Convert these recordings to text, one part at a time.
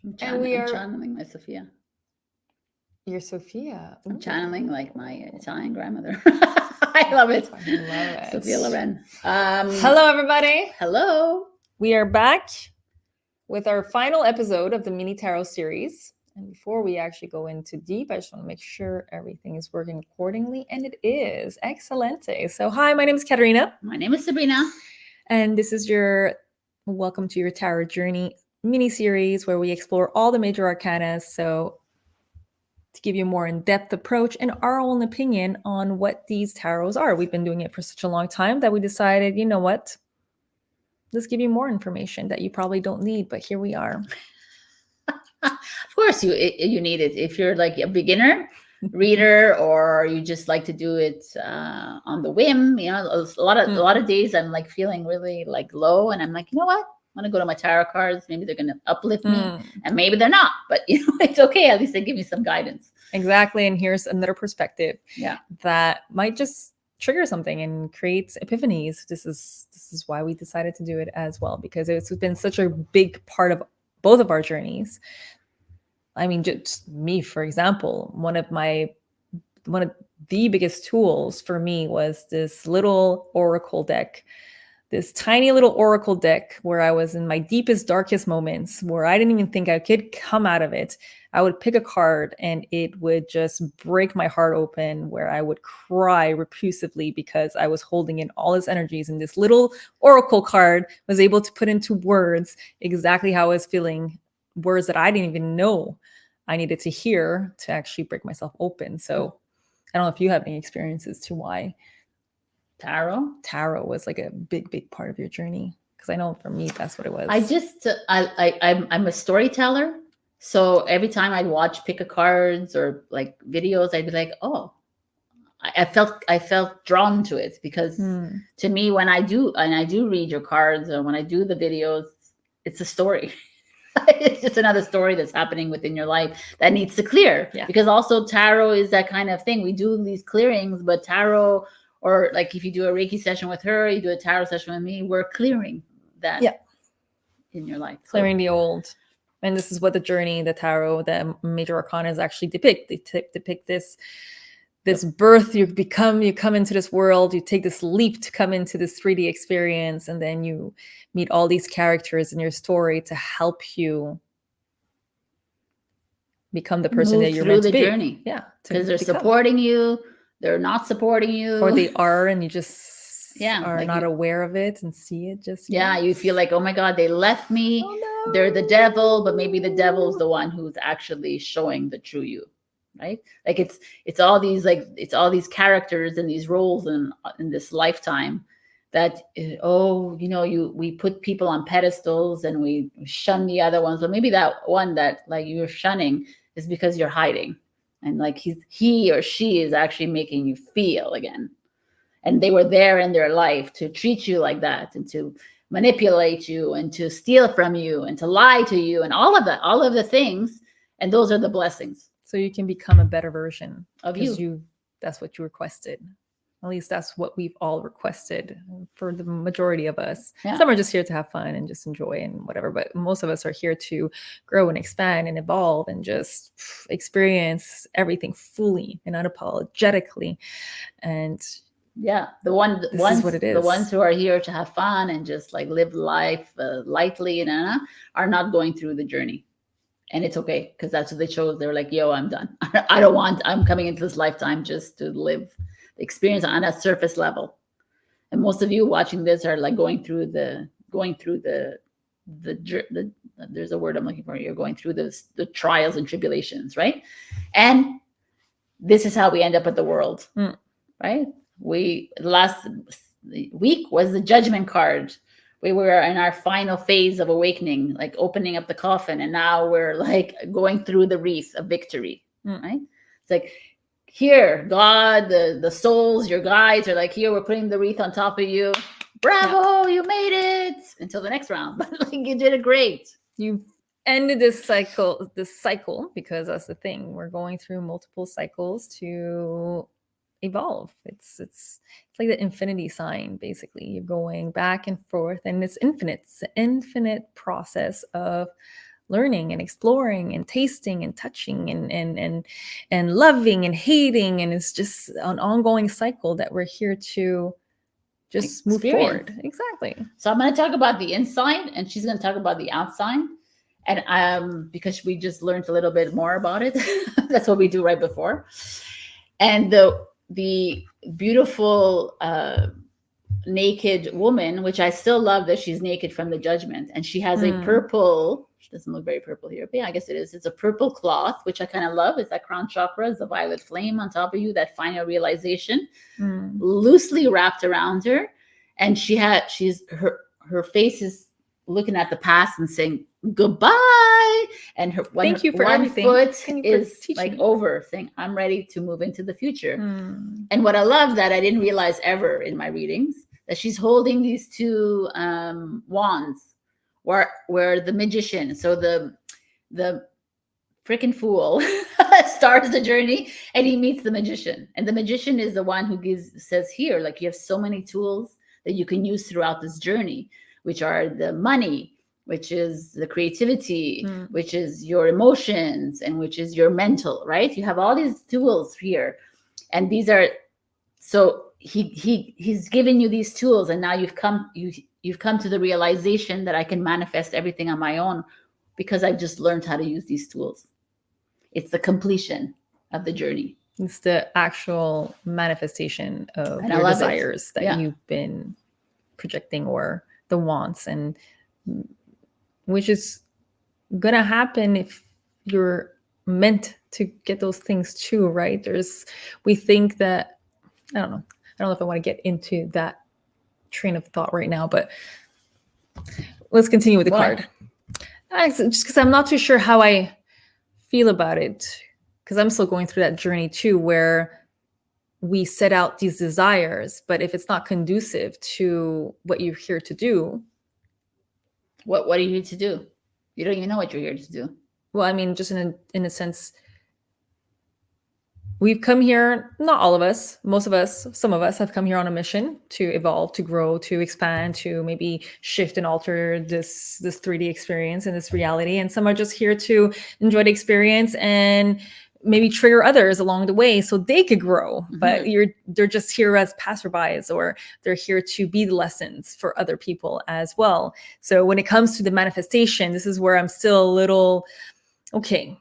And we I'm are channeling my Sophia. your Sophia. I'm Ooh, channeling like my Italian grandmother. I love it. I love Sophia it. Loren. Hello, everybody. Hello. We are back with our final episode of the mini tarot series. And before we actually go into deep, I just want to make sure everything is working accordingly. And it is. Excelente. So, hi, my name is Katarina. My name is Sabrina. And this is your Welcome to Your Tarot Journey mini series where we explore all the major arcana. So, to give you a more in-depth approach and our own opinion on what these tarots are. We've been doing it for such a long time that we decided, you know what? Let's give you more information that you probably don't need, but here we are. Of course, you need it if you're like a beginner reader, or you just like to do it on the whim. You know, a lot of days I'm like feeling really like low, and I'm like, you know what? I'm gonna go to my tarot cards. Maybe they're gonna uplift me, and maybe they're not. But you know, it's okay. At least they give me some guidance. Exactly, and here's another perspective. Yeah, that might just trigger something and create epiphanies. This is why we decided to do it as well, because it's been such a big part of both of our journeys. I mean, just me, for example, one of the biggest tools for me was this little oracle deck. This tiny little oracle deck where I was in my deepest, darkest moments, where I didn't even think I could come out of it. I would pick a card and it would just break my heart open, where I would cry repulsively because I was holding in all its energies. And this little oracle card was able to put into words exactly how I was feeling, words that I didn't even know I needed to hear to actually break myself open. So I don't know if you have any experiences to why tarot was like a big part of your journey, because I know for me that's what it was. I'm a storyteller, so every time I'd watch pick a cards or like videos, I'd be like, oh, I felt drawn to it, because to me, when I do read your cards, or when I do the videos, it's a story. It's just another story that's happening within your life that needs to clear. Yeah. Because also tarot is that kind of thing. We do these clearings, but tarot, or like if you do a Reiki session with her, you do a tarot session with me, we're clearing that in your life. Clearing the old. And this is what the journey, the tarot, the major arcana actually depict. They depict this birth. You come into this world, you take this leap to come into this 3D experience, and then you meet all these characters in your story to help you become the person that you're meant to be. Journey. Yeah, because they're supporting you, they're not supporting you, or they are, and you just are like not aware of it and see it just yet. You feel like, oh my god, they left me. Oh, no. They're the devil, but maybe the devil's the one who's actually showing the true you, right? Like it's all these characters and these roles in this lifetime that, oh, you know, we put people on pedestals and we shun the other ones, but maybe that one that like you're shunning is because you're hiding, and like he or she is actually making you feel again, and they were there in their life to treat you like that, and to manipulate you, and to steal from you, and to lie to you, and all of the things, and those are the blessings. So you can become a better version of you. That's what you requested. At least that's what we've all requested for the majority of us. Yeah. Some are just here to have fun and just enjoy and whatever, but most of us are here to grow and expand and evolve and just experience everything fully and unapologetically. And yeah, the ones who are here to have fun and just like live life lightly and are not going through the journey. And it's okay, because that's what they chose. They're like, yo, I'm done. I'm coming into this lifetime just to live the experience on a surface level. And most of you watching this are like going through the there's a word I'm looking for. You're going through the trials and tribulations, right? And this is how we end up at the world, right? Last week was the judgment card. We were in our final phase of awakening, like opening up the coffin, and now we're like going through the wreath of victory, right? It's like, here, God, the souls, your guides are like, here, we're putting the wreath on top of you. Bravo, you made it until the next round. But like, you did it great. You ended this cycle, because that's the thing. We're going through multiple cycles to evolve. It's like the infinity sign, basically. You're going back and forth, and it's infinite. It's an infinite process of learning and exploring and tasting and touching and loving and hating, and it's just an ongoing cycle that we're here to just move forward. Exactly. So I'm going to talk about the inside, and she's going to talk about the outside. And because we just learned a little bit more about it. That's what we do right before. And the beautiful naked woman, which I still love that she's naked from the judgment, and she has a purple, she doesn't look very purple here, but yeah, I guess it is. It's a purple cloth, which I kind of love. It's that crown chakra, it's the violet flame on top of you, that final realization, loosely wrapped around her. And her face is looking at the past and saying goodbye. And her one foot is like over, saying, I'm ready to move into the future. And what I love that I didn't realize ever in my readings, that she's holding these two wands, where the magician, so the freaking fool starts the journey, and he meets the magician. And the magician is the one who says here, like, you have so many tools that you can use throughout this journey, which are the money, which is the creativity, which is your emotions, and which is your mental, right? You have all these tools here. And these are, so he's giving you these tools, and now you've come to the realization that I can manifest everything on my own because I've just learned how to use these tools. It's the completion of the journey. It's the actual manifestation of your desires that you've been projecting, or the wants, and which is gonna happen if you're meant to get those things too, right? We think that, I don't know if I want to get into that train of thought right now, but let's continue with the card. Just because I'm not too sure how I feel about it, because I'm still going through that journey too, where we set out these desires, but if it's not conducive to what you're here to do. What are you here to do? You don't even know what you're here to do. Well, I mean, just in a sense, we've come here, not all of us, most of us, some of us have come here on a mission to evolve, to grow, to expand, to maybe shift and alter this 3D experience and this reality. And some are just here to enjoy the experience and maybe trigger others along the way so they could grow. But they're just here as passerbys, or they're here to be the lessons for other people as well. So when it comes to the manifestation, this is where I'm still a little, okay,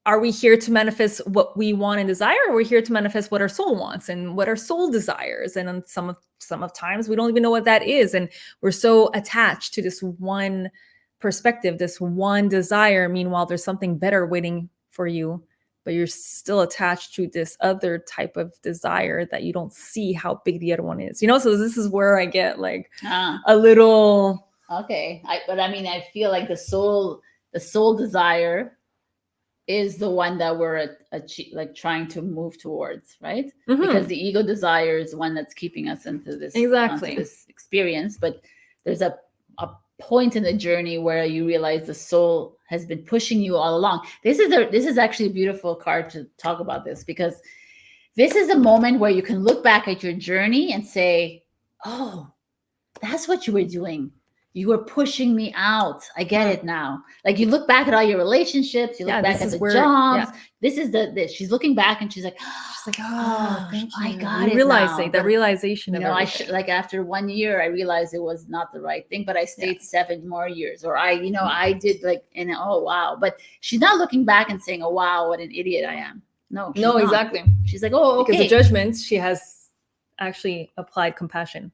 are we here to manifest what we want and desire, or are we here to manifest what our soul wants and what our soul desires? And on some of times we don't even know what that is, and we're so attached to this one perspective, this one desire. Meanwhile, there's something better waiting for you, but you're still attached to this other type of desire that you don't see how big the other one is. So this is where I get like a little. Okay, but I mean, I feel like the soul desire is the one that we're like trying to move towards, right? Because the ego desire is the one that's keeping us into this this experience. But there's a point in the journey where you realize the soul has been pushing you all along. This is actually a beautiful card to talk about this, because this is a moment where you can look back at your journey and say, oh, that's what you were doing. You were pushing me out. I get it now. Like, you look back at all your relationships, you look back at the jobs. This is this. She's looking back and she's like, oh, thank you. I got it. Realizing that realization of like after 1 year, I realized it was not the right thing, but I stayed 7 more years, or I did like, and oh wow. But she's not looking back and saying, oh wow, what an idiot I am. No, exactly. She's like, oh, okay. Because the judgments, she has actually applied compassion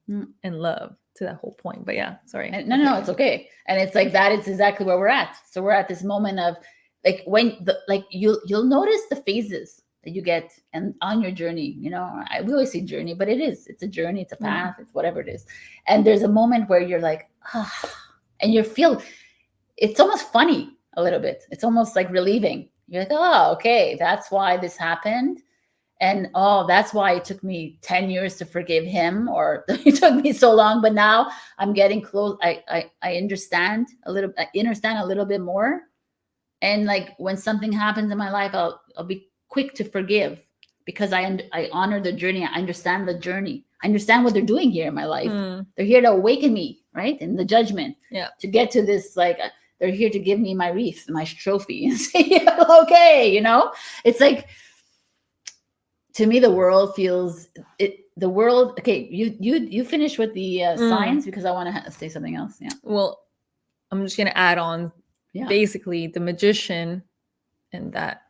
and love to that whole point. But yeah, sorry. No, it's okay. And it's like, that is exactly where we're at. So we're at this moment of like, when you'll notice the phases that you get and on your journey. We always say journey, but it's a journey, it's a path, it's whatever it is. And there's a moment where you're like, and you feel, it's almost funny a little bit. It's almost like relieving. You're like, oh, okay, that's why this happened. And oh, that's why it took me 10 years to forgive him, or it took me so long, but now I'm getting close. I understand a little bit more. And like, when something happens in my life, I'll be quick to forgive, because I honor the journey. I understand the journey. I understand what they're doing here in my life. They're here to awaken me, right? In the judgment, to get to this, like, they're here to give me my wreath, my trophy, and say, okay, you know, it's like, to me, the world feels it. The world. Okay, you finish with the signs, because I want to say something else. Yeah. Well, I'm just gonna add on. Yeah. Basically, the magician, and that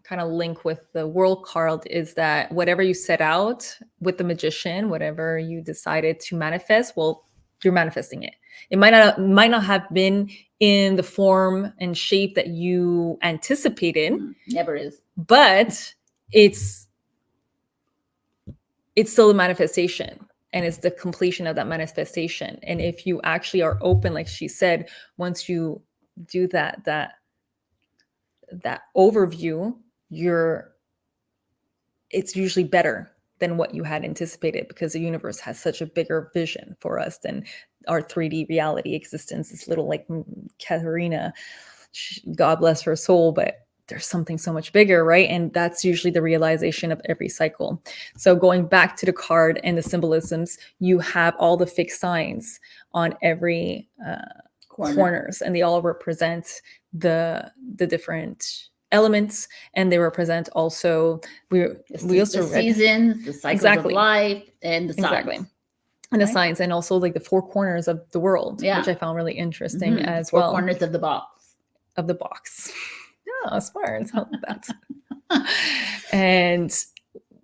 kind of link with the world card is that whatever you set out with the magician, whatever you decided to manifest, well, you're manifesting it. It might not have been in the form and shape that you anticipated. Never is. But it's still a manifestation, and it's the completion of that manifestation. And if you actually are open, like she said, once you do that overview, it's usually better than what you had anticipated, because the universe has such a bigger vision for us than our 3D reality existence. This little, like, Katarina, God bless her soul, but there's something so much bigger, right? And that's usually the realization of every cycle. So going back to the card and the symbolisms, you have all the fixed signs on every corners, and they all represent the different elements, and they represent also we also the seasons, the cycles of life, and the signs. And the signs, and also like the four corners of the world, which I found really interesting as well. 4 corners of the box. Yeah, smart. That. And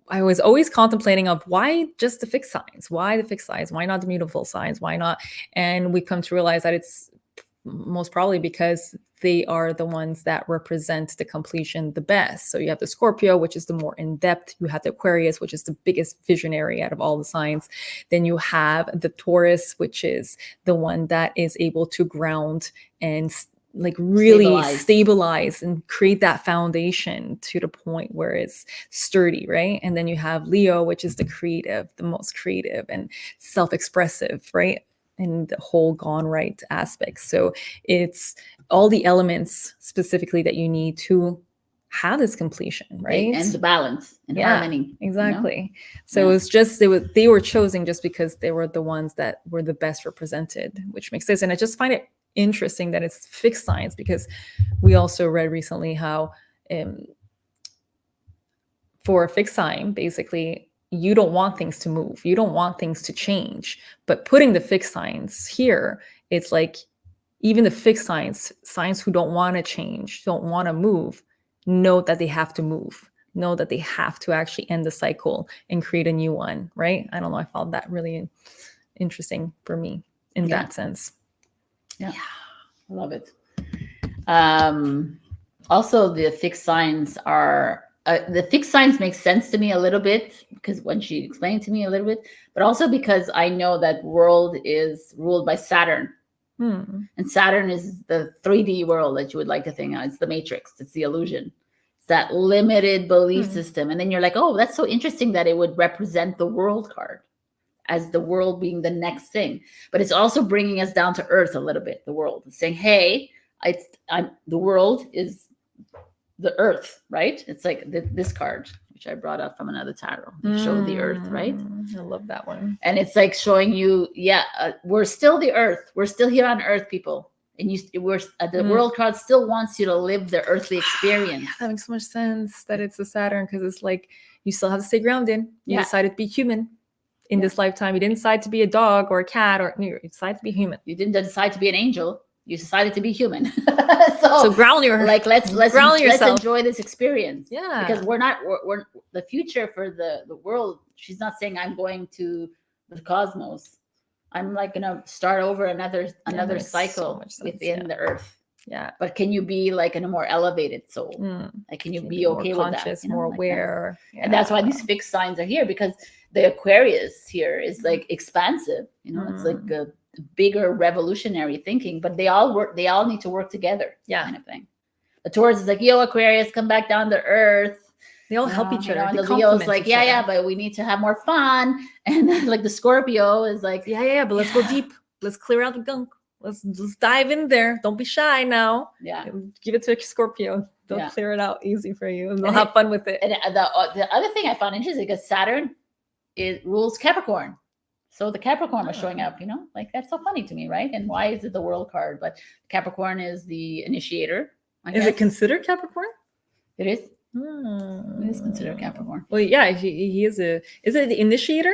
I was always contemplating of why just the fixed signs? Why the fixed signs? Why not the mutable signs? Why not? And we come to realize that it's most probably because they are the ones that represent the completion the best. So you have the Scorpio, which is the more in-depth. You have the Aquarius, which is the biggest visionary out of all the signs. Then you have the Taurus, which is the one that is able to ground and like really stabilize and create that foundation to the point where it's sturdy, right? And then you have Leo, which is the creative, the most creative and self-expressive, right? And the whole gone right aspect. So it's all the elements specifically that you need to have this completion, right? And the balance and harmony. Exactly. You know? So it's just they were chosen just because they were the ones that were the best represented, which makes sense. And I just find it interesting that it's fixed signs, because we also read recently how for a fixed sign, basically, you don't want things to move. You don't want things to change. But putting the fixed signs here, it's like even the fixed signs who don't want to change, don't want to move, know that they have to move, know that they have to actually end the cycle and create a new one, right? I don't know. I found that really interesting for me in that sense. Yeah, I love it. Also, the fixed signs are... the fixed signs make sense to me a little bit, because when she explained to me a little bit, but also because I know that world is ruled by Saturn. And Saturn is the 3D world that you would like to think of. It's the matrix. It's the illusion. It's that limited belief system. And then you're like, oh, that's so interesting that it would represent the world card as the world being the next thing. But it's also bringing us down to earth a little bit, the world. It's saying, hey, the world is the earth, right? It's like this card, which I brought up from another tarot. Show the earth, right? I love that one. And it's like showing you, we're still the earth. We're still here on earth, people. And the world card still wants you to live the earthly experience. That makes so much sense that it's a Saturn, because it's like you still have to stay grounded. You decided to be human in this lifetime. You didn't decide to be a dog or a cat, or you decided to be human. You didn't decide to be an angel. You decided to be human. so ground let's ground yourself. Let's enjoy this experience. Yeah. Because we're the future for the world. She's not saying I'm going to the cosmos. I'm like gonna start over another cycle within the earth. Yeah. But can you be like in a more elevated soul? Like, can you be okay more with conscious, that? More aware. And that's why these fixed signs are here, because the Aquarius here is like expansive. It's like a bigger revolutionary thinking, but they all need to work together. Kind of thing. The Taurus is like, yo, Aquarius, come back down to earth. They all help each other. And the Leo's like, but we need to have more fun. And then, like, the Scorpio is like, but let's go deep. Let's clear out the gunk. Let's dive in there. Don't be shy now. Give it to a Scorpio. They'll clear it out easy for you, and they'll have fun with it. And the other thing I found interesting, because Saturn rules Capricorn. So the Capricorn was showing up, like that's so funny to me, right? And why is it the World card? But Capricorn is the initiator. Is it considered Capricorn? It is. It is considered Capricorn. Well, yeah, he is a. Is it the initiator?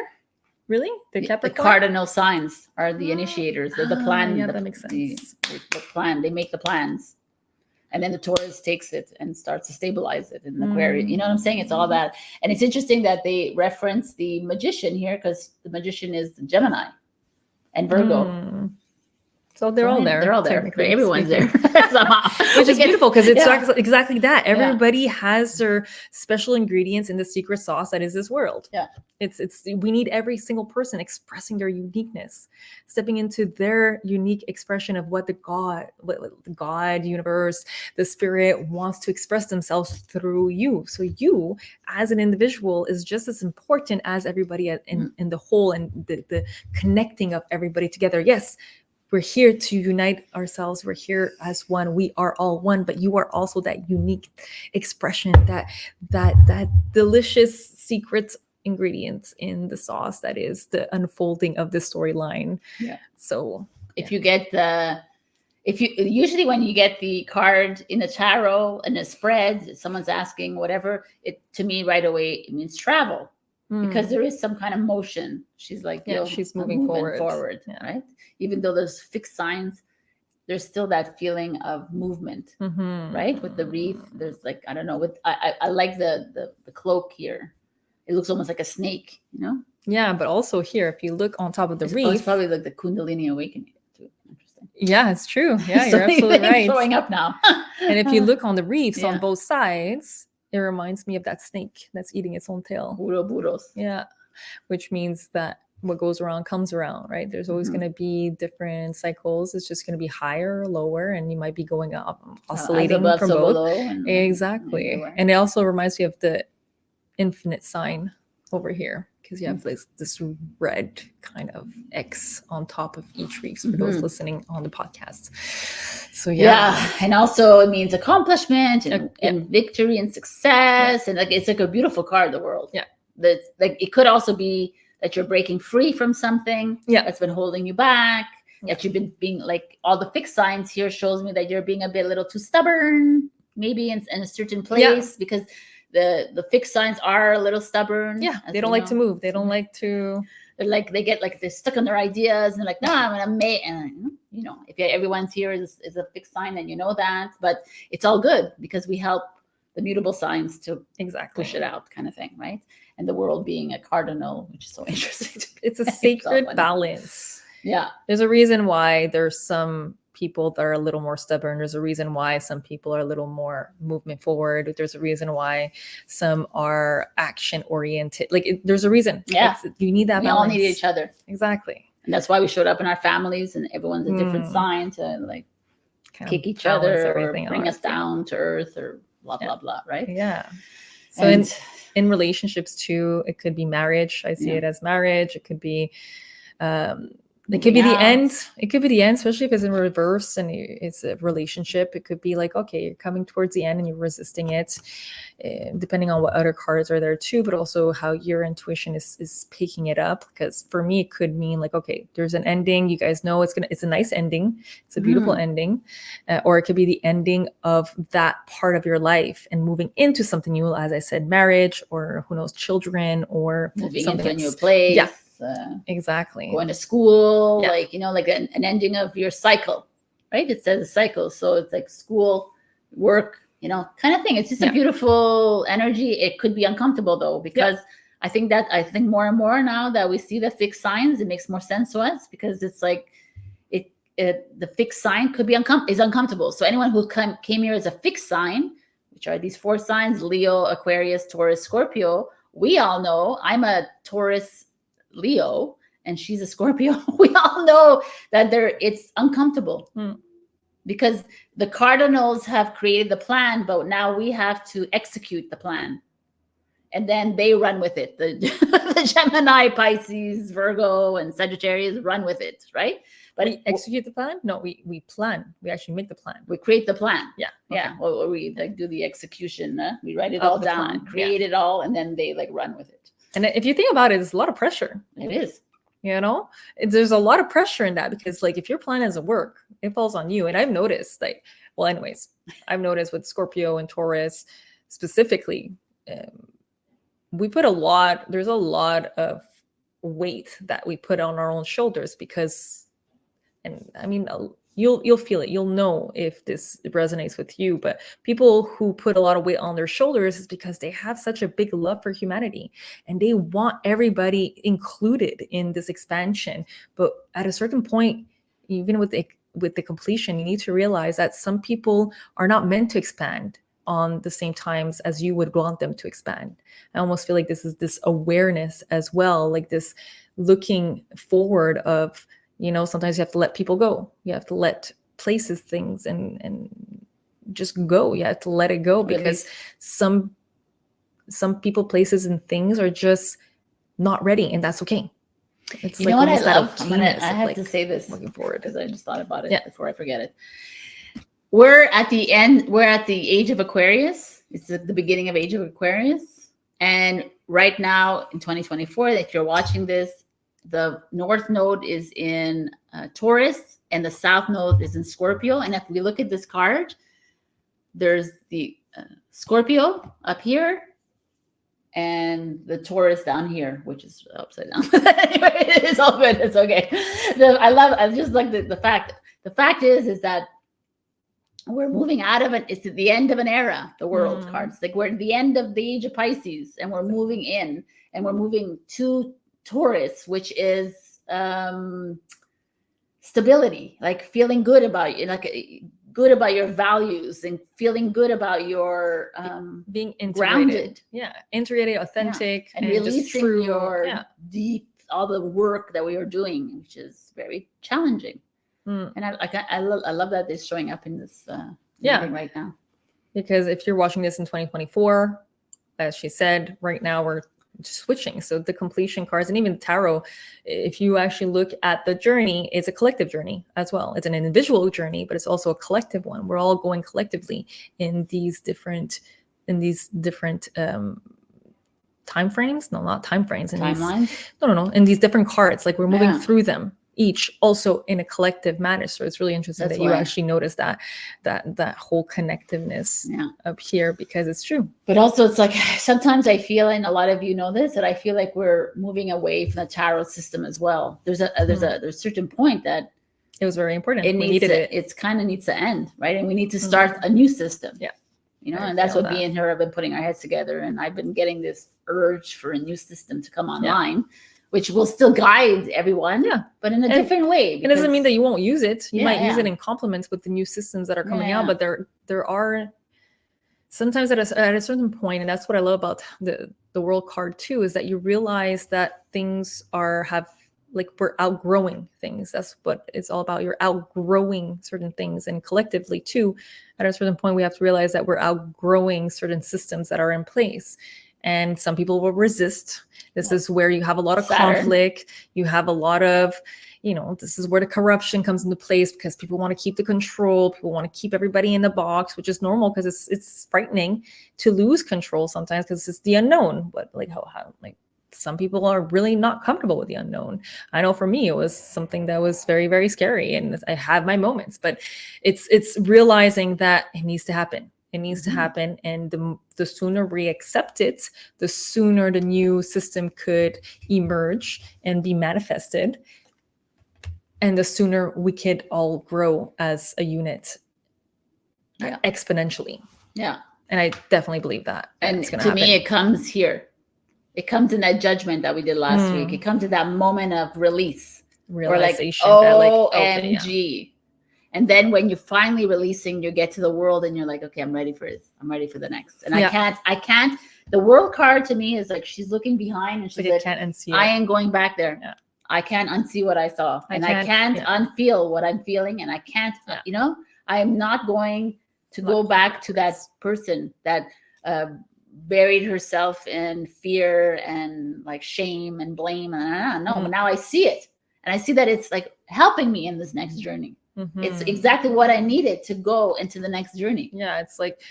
Really, the Capricorn? The cardinal signs are the initiators. They're the plan. Yeah, that makes sense. The plan. They make the plans, and then the Taurus takes it and starts to stabilize it in the Aquarius. You know what I'm saying? It's all that, and it's interesting that they reference the magician here because the magician is the Gemini and Virgo. So they're all there. They're all there. Everyone's there. Which is beautiful because it's exactly that. Everybody has their special ingredients in the secret sauce that is this world. Yeah. It's we need every single person expressing their uniqueness, stepping into their unique expression of what the God, universe, the spirit wants to express themselves through you. So you as an individual is just as important as everybody in the whole and the connecting of everybody together. Yes. We're here to unite ourselves. We're here as one. We are all one, but you are also that unique expression, that delicious secret ingredients in the sauce that is the unfolding of the storyline. Yeah. So if you get usually when you get the card in the tarot and a spread, someone's asking whatever, it to me right away it means travel. Because there is some kind of motion. She's like, she's moving forward. Right? Even though there's fixed signs, there's still that feeling of movement, right? With the wreath, there's like, I don't know. I like the cloak here. It looks almost like a snake, Yeah, but also here, if you look on top of the wreath, it's probably like the Kundalini awakening too. Interesting. Yeah, it's true. Yeah, you're absolutely right. Showing up now. And if you look on the wreaths on both sides, it reminds me of that snake that's eating its own tail. Ouroboros. Yeah, which means that what goes around comes around, right? There's always going to be different cycles. It's just going to be higher or lower, and you might be going up, oscillating above, from so both. Below Exactly. And it also reminds me of the infinite sign over here, because you have this red kind of X on top of each wreath for those listening on the podcast. So and also it means accomplishment and victory and success, and like it's like a beautiful card, the world. Yeah, that's like it could also be that you're breaking free from something that's been holding you back. That you've been being like all the fixed signs here shows me that you're being a little too stubborn, maybe in a certain place because the fixed signs are a little stubborn. Yeah, they don't like to move. They don't like to. They're stuck on their ideas and they're like, no, I'm gonna make. And if everyone's here is a fixed sign, then you know that. But it's all good because we help the mutable signs to push it out, kind of thing, right? And the world being a cardinal, which is so interesting. It's a sacred balance. Yeah, there's a reason why there's some people that are a little more stubborn. There's a reason why some people are a little more movement forward. There's a reason why some are action oriented. There's a reason. Yeah, you need that. We balance. all need each other. Exactly. And that's why we showed up in our families, and everyone's a different sign to kick each other or bring us down to earth or blah blah blah. Right? Yeah. So in relationships too, it could be marriage. I see it as marriage. It could be. It could be the end. It could be the end, especially if it's in reverse and it's a relationship. It could be like, okay, you're coming towards the end and you're resisting it, depending on what other cards are there too, but also how your intuition is picking it up. Because for me, it could mean like, okay, there's an ending. You guys know it's a nice ending. It's a beautiful ending. Or it could be the ending of that part of your life and moving into something new. As I said, marriage or who knows, children or moving something into a new place. Yeah. Exactly. Going to school, like an ending of your cycle, right? It says a cycle, so it's like school, work, kind of thing. It's just a beautiful energy. It could be uncomfortable though, because I think more and more now that we see the fixed signs, it makes more sense to us because it's like the fixed sign could be uncomfortable. So anyone who came here as a fixed sign, which are these 4 signs: Leo, Aquarius, Taurus, Scorpio. We all know I'm a Taurus Leo and she's a Scorpio. We all know that it's uncomfortable because the cardinals have created the plan, but now we have to execute the plan, and then they run with it. The Gemini, Pisces, Virgo, and Sagittarius run with it, right? But we execute the plan? No, we plan. We actually make the plan. We create the plan. Yeah. Okay. Yeah. Or we do the execution. We write it all down, create it all, and then they run with it. And if you think about it, it's a lot of pressure. It is. You know, there's a lot of pressure in that, because like if your plan doesn't work, it falls on you. And I've noticed, like, well, anyways, I've noticed with Scorpio and Taurus specifically, we put there's a lot of weight that we put on our own shoulders, because, and I mean, you'll feel it, you'll know if this resonates with you, but people who put a lot of weight on their shoulders is because they have such a big love for humanity, and they want everybody included in this expansion. But at a certain point, even with the completion, you need to realize that some people are not meant to expand on the same times as you would want them to expand. I almost feel like this is this awareness as well, like this looking forward of, you know, sometimes you have to let people go. You have to let places, things, and just go. You have to let it go, because some people, places, and things are just not ready, and that's okay. It's you know what I love? I have to say this looking forward, because I just thought about it before I forget it. We're at the end. We're at the age of Aquarius. It's at the beginning of age of Aquarius, and right now in 2024, if you're watching this, the North Node is in Taurus and the South Node is in Scorpio. And if we look at this card, there's the Scorpio up here and the Taurus down here, which is upside down. Anyway, it's all good. It's okay. I just like the fact. The fact is that we're moving out of it. It's at the end of an era, the world cards. Like we're at the end of the age of Pisces, and we're moving in, and we're moving to Taurus, which is stability, like feeling good about you, like good about your values, and feeling good about your being integrated. Grounded, integrated, authentic, and releasing true, your deep, all the work that we are doing, which is very challenging. And I love that it's showing up in this reading right now. Because if you're watching this in 2024, as she said, right now we're switching. So the completion cards, and even tarot, if you actually look at the journey, it's a collective journey as well. It's an individual journey, but it's also a collective one. We're all going collectively in these different time frames. No, not time frames. Timelines? No. In these different cards, like we're moving through them, each also in a collective manner. So it's really interesting that you actually notice that whole connectiveness up here, because it's true. But also it's like sometimes I feel, and a lot of you know this, that I feel like we're moving away from the tarot system as well. There's a certain point that it was very important. It kind of needs to end, right? And we need to start a new system. Yeah. You know, and that's what me and her have been putting our heads together. And I've been getting this urge for a new system to come online, which will still guide everyone, but in a different way. It doesn't mean that you won't use it. You might use it in complements with the new systems that are coming out, but there are sometimes at a certain point, and that's what I love about the world card too, is that you realize that things we're outgrowing things. That's what it's all about. You're outgrowing certain things, and collectively too, at a certain point, we have to realize that we're outgrowing certain systems that are in place. And some people will resist. This is where you have a lot of conflict. You have a lot of, this is where the corruption comes into place, because people want to keep the control. People want to keep everybody in the box, which is normal, because it's frightening to lose control sometimes, because it's the unknown. But some people are really not comfortable with the unknown. I know for me, it was something that was very, very scary, and I had my moments. But it's realizing that it needs to happen. It needs to happen, and the sooner we accept it, the sooner the new system could emerge and be manifested, and the sooner we could all grow as a unit exponentially. Yeah. And I definitely believe that. And to me, it comes here. It comes in that judgment that we did last week. It comes to that moment of release. Realization. OMG. And then when you're finally releasing, you get to the world and you're like, okay, I'm ready for it. I'm ready for the next. And I can't, the world card to me is like, she's looking behind and she's like, can't unsee I ain't going back there. Yeah. I can't unsee what I saw. I can't unfeel what I'm feeling. And I can't, I am not going to go back to that person that buried herself in fear and like shame and blame. No, now I see it. And I see that it's like helping me in this next journey. It's exactly what I needed to go into the next journey. Yeah, it's like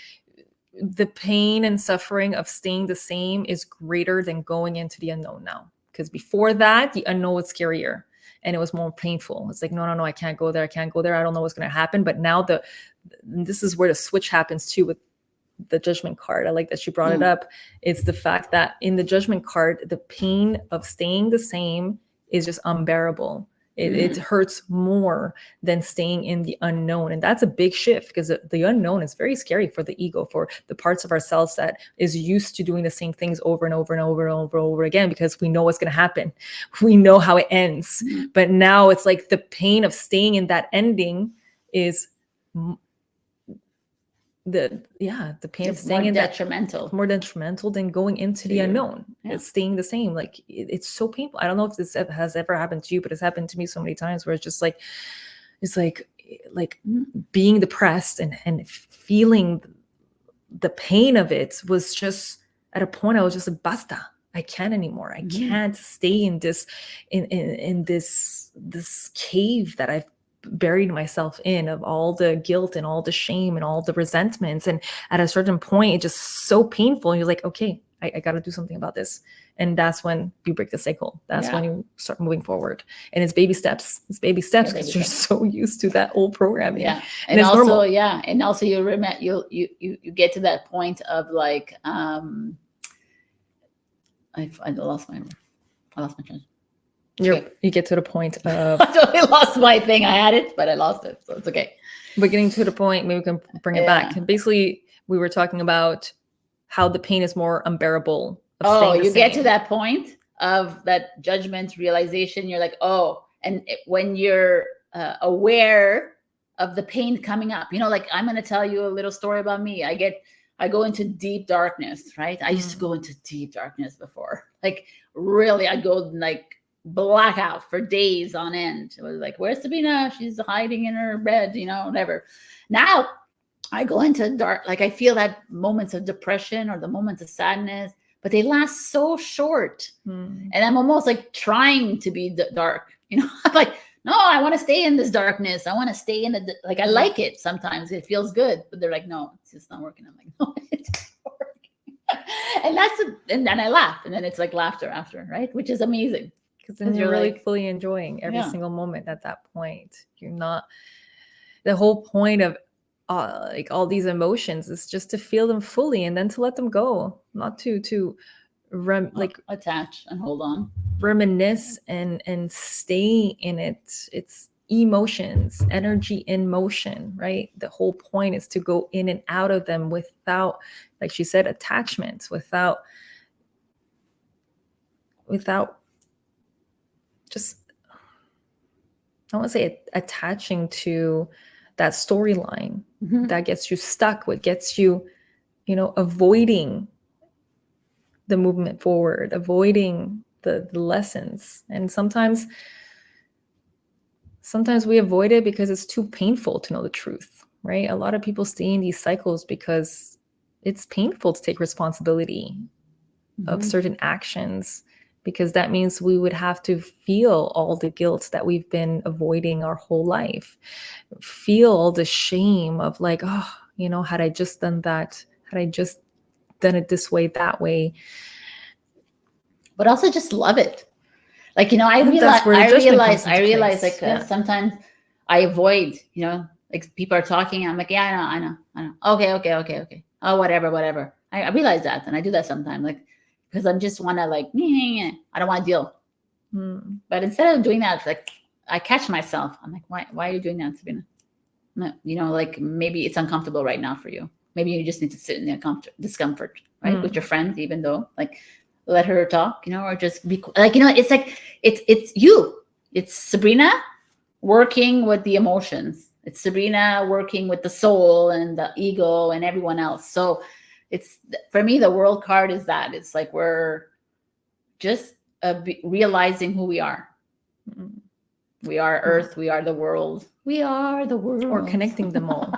the pain and suffering of staying the same is greater than going into the unknown now. because before that, the unknown was scarier and it was more painful. It's like, no, I can't go there. I can't go there. I don't know what's going to happen. But now this is where the switch happens too with the Judgment card. I like that she brought it up. It's the fact that in the Judgment card, the pain of staying the same is just unbearable. It hurts more than staying in the unknown. And that's a big shift, because the unknown is very scary for the ego, for the parts of ourselves that is used to doing the same things over and over and over and over and over again, because we know what's going to happen. We know how it ends. But now it's like the pain of staying in that ending is the pain of staying in more detrimental than going into the unknown. It's staying the same. Like it's so painful. I don't know if this has ever happened to you, but it's happened to me so many times, where it's just like, it's like being depressed and feeling the pain of it was just at a point I was just like, basta, I can't anymore. I can't stay in this in this cave that I've buried myself in, of all the guilt and all the shame and all the resentments. And at a certain point, it's just so painful. And you're like, okay, I got to do something about this. And that's when you break the cycle. That's when you start moving forward. And it's baby steps. It's baby steps, because you're so used to that old programming. Yeah. And also, normal. And also you get to that point of like, I lost my chance. You get to the point of I totally lost my thing. I had it, but I lost it, so it's okay. But getting to the point, maybe we can bring it back. And basically, we were talking about how the pain is more unbearable. You get to that point of that judgment realization. You're like, when you're aware of the pain coming up, like I'm going to tell you a little story about me. I go into deep darkness, right? I used to go into deep darkness before. Like really, I'd go like blackout for days on end. It was like, where's Sabrina? She's hiding in her bed, whatever. Now I go into dark, like I feel that moments of depression or the moments of sadness, but they last so short. And I'm almost like trying to be dark, I'm like, no, I want to stay in this darkness. I want to stay in it. Like I like it sometimes. It feels good, but they're like, no, it's just not working. I'm like, no, it's not working. And then I laugh, and then it's like laughter after, right? Which is amazing. Because then you're really fully enjoying every single moment at that point. You're not, the whole point of like all these emotions is just to feel them fully and then to let them go, not to attach and hold on, reminisce and stay in it. It's emotions, energy in motion, right? The whole point is to go in and out of them without, like she said, attachments, without just, I want to say attaching to that storyline that gets you stuck, what gets you, avoiding the movement forward, avoiding the lessons. And sometimes we avoid it because it's too painful to know the truth, right? A lot of people stay in these cycles because it's painful to take responsibility of certain actions, because that means we would have to feel all the guilt that we've been avoiding our whole life, feel all the shame of like, had I just done that, had I just done it this way, that way. But also just love it. Like, I realize like sometimes I avoid, like people are talking. I'm like, yeah, I know. Okay. Oh, whatever. I realize that. And I do that sometimes. Like, because I just want to like, I don't want to deal. But instead of doing that, it's like I catch myself. I'm like, why are you doing that, Sabrina? Like maybe it's uncomfortable right now for you. Maybe you just need to sit in the discomfort, right? With your friends, even though like let her talk, or just be like, it's like, it's you. It's Sabrina working with the emotions. It's Sabrina working with the soul and the ego and everyone else. So it's, for me, the world card is that it's like we're just realizing who we are. We are Earth. We are the world. We are the world. Or connecting them all.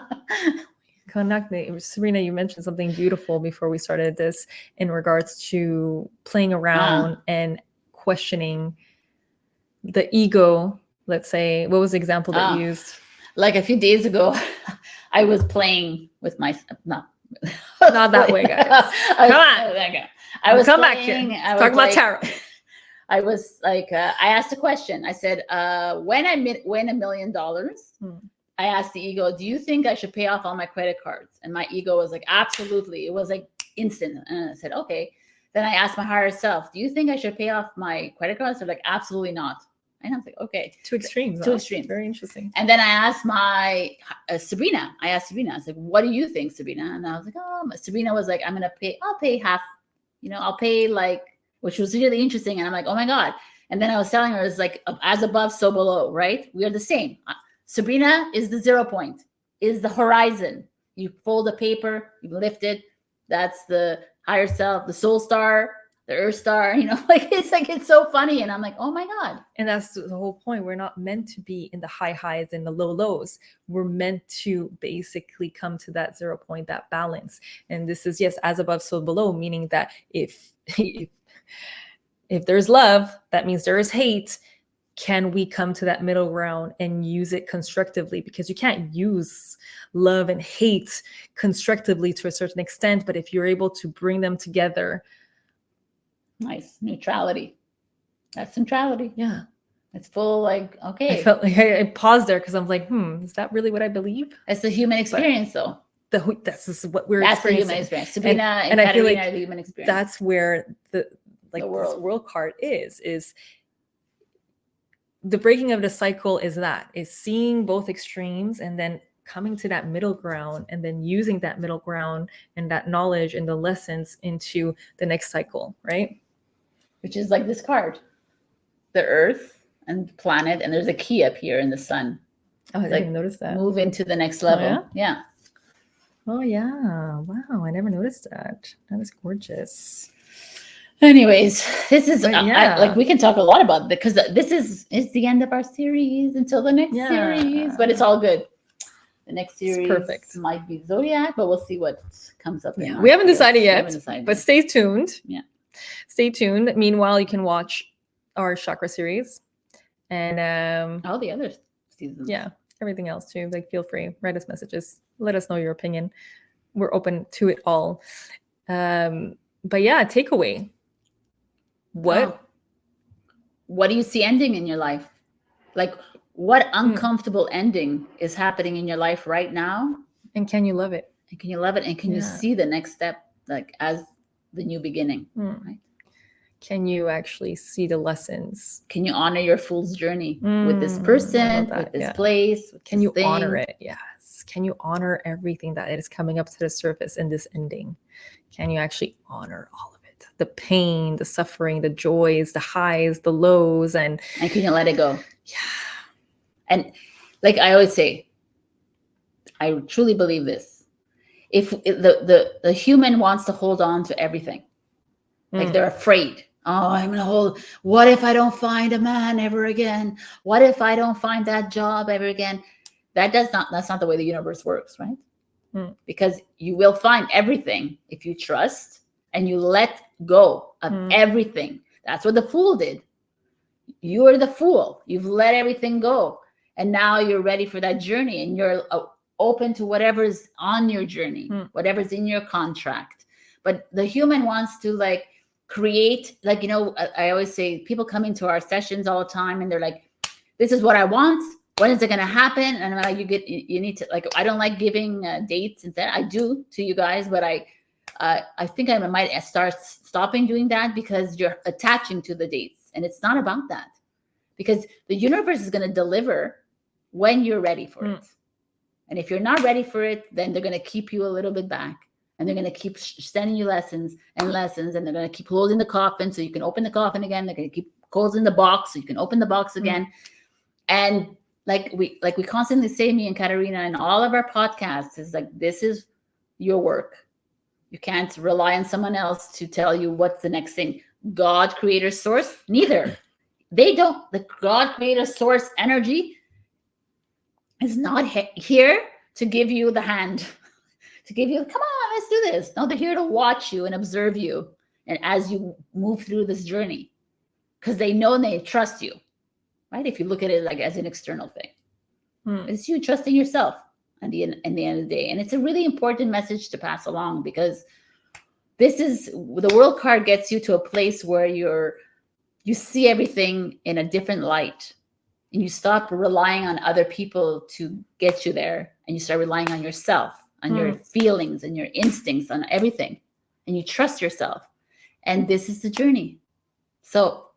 Connecting. Sabrina, you mentioned something beautiful before we started this in regards to playing around and questioning the ego. Let's say, what was the example that you used? Like a few days ago, I was playing with my not that way, guys. Come on. I was come back here. Talk about tarot. I was like, I asked a question. I said, when I win $1 million, I asked the ego, do you think I should pay off all my credit cards? And my ego was like, absolutely. It was like instant. And I said, okay. Then I asked my higher self, do you think I should pay off my credit cards? They're like, absolutely not. And I was like, okay. Two extremes. Two extremes. Very interesting. And then I asked my Sabrina. I asked Sabrina. I was like, what do you think, Sabrina? And I was like, oh, Sabrina was like, I'll pay half. I'll pay like, which was really interesting. And I'm like, oh my God. And then I was telling her, it's like, as above, so below, right? We are the same. Sabrina is the 0 point, is the horizon. You fold a paper, you lift it. That's the higher self, the soul star, the earth star, it's so funny. And I'm like, oh my God. And that's the whole point. We're not meant to be in the high highs and the low lows. We're meant to basically come to that 0 point, that balance. And this is, yes, as above, so below, meaning that if there's love, that means there is hate. Can we come to that middle ground and use it constructively? Because you can't use love and hate constructively to a certain extent. But if you're able to bring them together. Nice. Neutrality. That's centrality. Yeah. It's full like, okay. I felt like I paused there because I'm like, is that really what I believe? It's the human experience though. That's just what we're That's experiencing. The human experience. Sabrina and I feel like are the human experience. That's where the world card is the breaking of the cycle is seeing both extremes and then coming to that middle ground and then using that middle ground and that knowledge and the lessons into the next cycle, right? Which is like this card, the earth and the planet. And there's a key up here in the sun. Oh, I didn't notice that. Move into the next level. Oh, yeah. Oh yeah. Wow. I never noticed that. That is gorgeous. Anyways, this is we can talk a lot about it because this is the end of our series until the next series, but it's all good. The next series might be Zodiac, but we'll see what comes up. Yeah, we haven't decided yet, but stay tuned. Yeah, stay tuned. Meanwhile, you can watch our chakra series and all the other seasons. Yeah, everything else too. Like, feel free, write us messages, let us know your opinion. We're open to it all. But yeah, takeaway. What do you see ending in your life? Like, what uncomfortable ending is happening in your life right now? And can you love it? And can you love it? And can you see the next step, like, as the new beginning? Right? Can you actually see the lessons? Can you honor your fool's journey with this person, with this place? Can you honor it? Yes. Can you honor everything that is coming up to the surface in this ending? Can you actually honor all of it? The pain, the suffering, the joys, the highs, the lows, and can you let it go? Yeah. And like I always say, I truly believe this. If the human wants to hold on to everything, like they're afraid. Oh, I'm gonna hold. What if I don't find a man ever again? What if I don't find that job ever again? That's not the way the universe works, right? Because you will find everything if you trust and you let go of everything. That's what the fool did. You are the fool. You've let everything go. And now you're ready for that journey and you're open to whatever's on your journey, whatever's in your contract. But the human wants to like create, like, I always say, people come into our sessions all the time and they're like, this is what I want. When is it going to happen? And I'm like, you need to, like, I don't like giving dates and that. I do to you guys, but I think I might start stopping doing that because you're attaching to the dates. And it's not about that, because the universe is going to deliver when you're ready for it. And if you're not ready for it, then they're going to keep you a little bit back, and they're going to keep sending you lessons, and they're going to keep closing the coffin so you can open the coffin again. They're going to keep closing the box so you can open the box again. And like we constantly say, me and Katarina, in all of our podcasts, is like, this is your work. You can't rely on someone else to tell you what's the next thing. God, creator, source, neither. They don't. The God, creator, source energy is not here to give you the hand, to give you, come on, let's do this. No, they're here to watch you and observe you, and as you move through this journey, because they know and they trust you, right? If you look at it like as an external thing, it's you trusting yourself at the end of the day. And it's a really important message to pass along, because this is, the world card gets you to a place where you're you see everything in a different light, and you stop relying on other people to get you there, and you start relying on yourself, on your feelings and your instincts, on everything, and you trust yourself. And this is the journey. So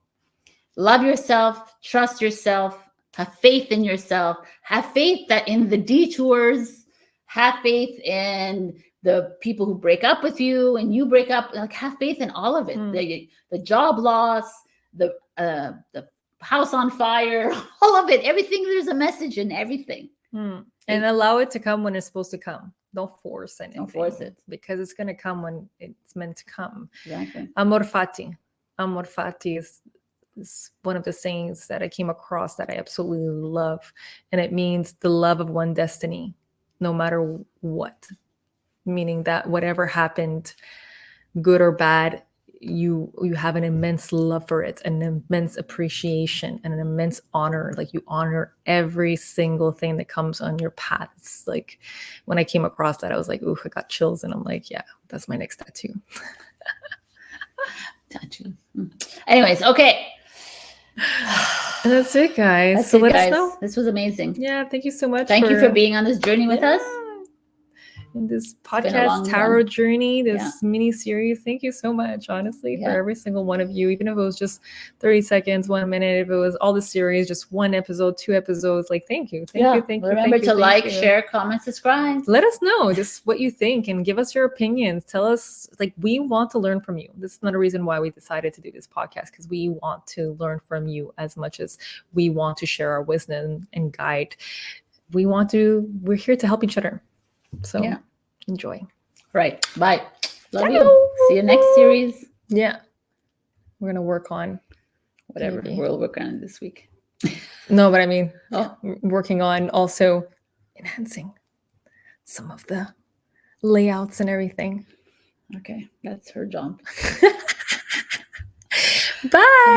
love yourself, trust yourself, have faith in yourself, have faith that in the detours, have faith in the people who break up with you and you break up, like have faith in all of it. The job loss, the house on fire, all of it, everything. There's a message in everything. And allow it to come when it's supposed to come. Don't force anything. Don't force it. Because it's going to come when it's meant to come. Exactly. Amor fati. Amor fati is one of the sayings that I came across that I absolutely love. And it means the love of one destiny, no matter what. Meaning that whatever happened, good or bad, you have an immense love for it, an immense appreciation, and an immense honor. Like you honor every single thing that comes on your path. It's like when I came across that, I was like, ooh, I got chills. And I'm like, yeah, that's my next tattoo. Tattoo. Anyways, okay. That's it, guys. That's so it, let guys. us know. This was amazing. Yeah, thank you so much. Thank you for being on this journey with us. In this podcast tarot journey, this mini series. Thank you so much, honestly, for every single one of you. Even if it was just 30 seconds, 1 minute, if it was all the series, just 1 episode, 2 episodes, like thank you. Remember to like, share, comment, subscribe. Let us know just what you think and give us your opinions. Tell us, like, we want to learn from you. This is another reason why we decided to do this podcast, because we want to learn from you as much as we want to share our wisdom and guide. We're here to help each other. So enjoy. Right. Bye. Love you. See you next series. Yeah. We're going to work on whatever. We'll work on it this week. No, but I mean, working on also enhancing some of the layouts and everything. Okay. That's her job. Bye.